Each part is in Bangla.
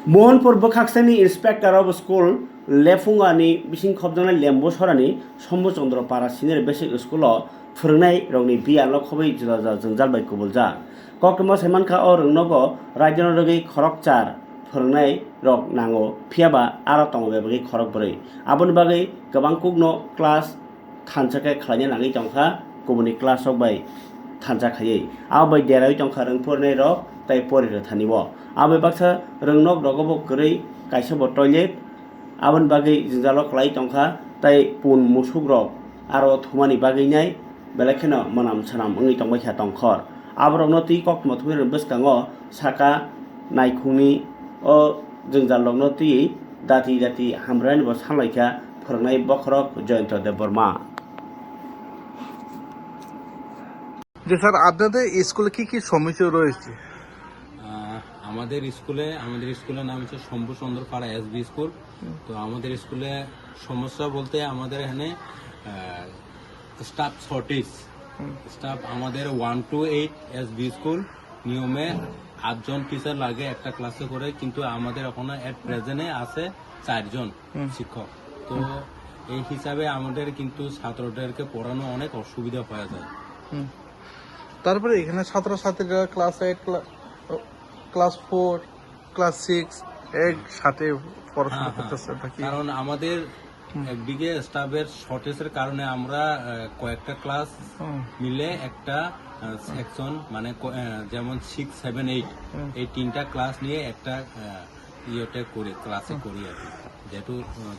मोहनपुर बखाक्सानि इन्सपेक्टर अफ स्कुल लेफुंगानि बिसिं खबजानाय लेम्बो सरानि शम्भुचन्द्र पारा सिनियर बेसिक स्कुलाव फोरोंनाय रंनि बियाल खबै जुदा जोंजाल बाय कुबुलजा ककमा सेमानखा अ रंनगो राज्यन रगै खरक चार फोरोंनाय रक नांगो फियाबा आरो तंग बेबगै खरक बोरै आबोन बागै गोबां कुगनो क्लास थानसाके खालायनो नाङै तंखा गुबुननि क्लास रक बाय थानजाखायै आबै देराय तंखा रोंफोरनाय रक ताई परिरो थानिबो आबै बाक्सा रोंनक रगबो गरै काइसबो टयलेट आबोन बागै जिंजालो क्लाय तंखा ताई पुन मुसुक रक आरो थुमानि बागैनाय बेलेखेनो मोनाम सानाम ओंै तंबायखा तंखर आबरकनो ती कक मथुमिर बसकांगो साका नायखुंनि अ जिंजालकनो ती दाति हामरानि बो सामलायखा फोरोंनाय बखरक जयন্ত देबबर्मा। যে স্যার আপনাদের স্কুলে কি সমস্যা রয়েছে? আমাদের স্কুলের নাম হচ্ছে শম্ভুচন্দ্র পাড়া এসবি স্কুল। তো আমাদের স্কুলে সমস্যা বলতে আমাদের এখানে স্টাফ শর্টেজ। স্টাফ আমাদের 1 to 8 এসবি স্কুল নিয়মে 8 জন টিচার লাগে একটা ক্লাসে করে, কিন্তু আমাদের এখনো এট প্রেজেন্টে আছে 4 জন শিক্ষক। তো এই হিসাবে আমাদের কিন্তু ছাত্রদেরকে পড়ানো অনেক অসুবিধা হয়ে যায়। তারপরে এখানে ছাত্রছাত্রীরা ক্লাস 8 ক্লাস 4 ক্লাস 6 একসাথে পড়াশোনা করতেছে নাকি? কারণ আমাদের একদিকে স্টাফের শর্টেজের কারণে আমরা কয়েকটা ক্লাস মিলে একটা সেকশন মানে যেমন 6, 7, 8 এই তিনটা ক্লাস নিয়ে একটা ক্লাসে করি আর কি। যেহেতু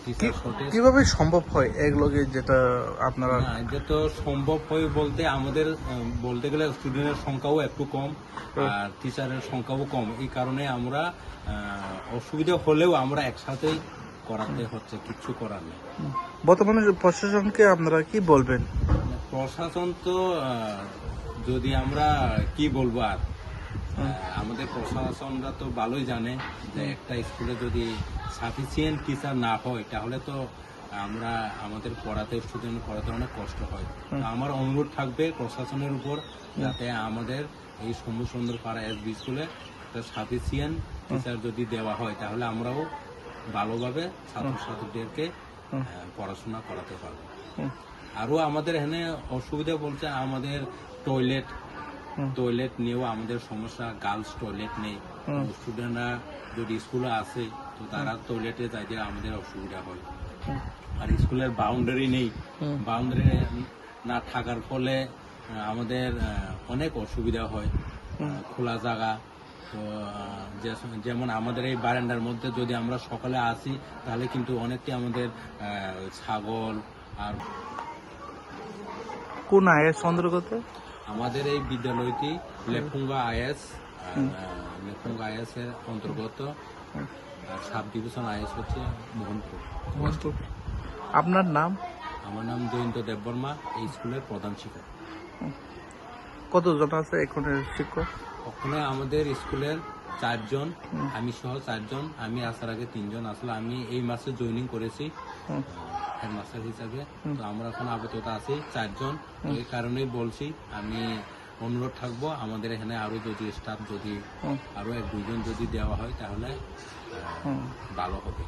টিচার শর্টেজ কিভাবে সম্ভব হয় এগুলোকে, যেটা আপনারা এটা তো সম্ভব হয় বলতে আমাদের বলতে গেলে স্টুডেন্টের সংখ্যাও একটু কম আর টিচারের সংখ্যাও কম। এই কারণে আমরা অসুবিধা হলেও আমরা একসাথেই করাতে হচ্ছে, কিচ্ছু করার নেই। বর্তমানে প্রশাসনকে আপনারা কি বলবেন? প্রশাসন তো যদি আমরা কি বলবো আর, আমাদের প্রশাসনরা তো ভালোই জানে যে একটা স্কুলে যদি সাফিসিয়েন্ট টিচার না হয় তাহলে তো আমরা আমাদের স্টুডেন্ট পড়াতে অনেক কষ্ট হয়। আমার অনুরোধ থাকবে প্রশাসনের উপর, যাতে আমাদের এই শম্ভুচন্দ্র পাড়া এসবি স্কুলে একটা সাফিসিয়েন্ট টিচার যদি দেওয়া হয় তাহলে আমরাও ভালোভাবে ছাত্রছাত্রীদেরকে পড়াশোনা করাতে পারবো। আরও আমাদের এখানে অসুবিধা বলছে আমাদের টয়লেট নিয়েও আমাদের সমস্যা। গার্লস টয়লেট নেই, স্টুডেন্টরা যদি স্কুলে আসে তো তারা টয়লেটে যাইতে আমাদের অসুবিধা হয়। আর স্কুলের বাউন্ডারি নেই, বাউন্ডারি না থাকার ফলে আমাদের অনেক অসুবিধা হয়। খোলা জায়গা তো যেমন আমাদের এই বারান্দার মধ্যে যদি আমরা সকালে আসি তাহলে কিন্তু অনেকটাই আমাদের ছাগল আর কোন আইএস অন্তর্গত? আমাদের এই বিদ্যালয়টি লেফুঙ্গা আইএস এর অন্তর্গত। সাব ডিভিশন আইএস হচ্ছে মোহনপুর। আপনার নাম? আমার নাম জয়ন্ত দেববর্মা, এই স্কুলের প্রধান শিক্ষক। কতজন আছে এখানে শিক্ষক? ওখানে আমাদের স্কুলের 4 জন, আমি সহ 4 জন। আমি আসার আগে 3 জন আসলে, আমি এই মাসে জয়েনিং করেছি হেডমাস্টার হিসাবে। তো আমরা এখন আপাতত আছি 4 জন। এই কারণেই বলছি, আমি অনুরোধ থাকবো আমাদের এখানে আরো যদি স্টাফ যদি আরো 1-2 জন যদি দেওয়া হয় তাহলে ভালো হবে।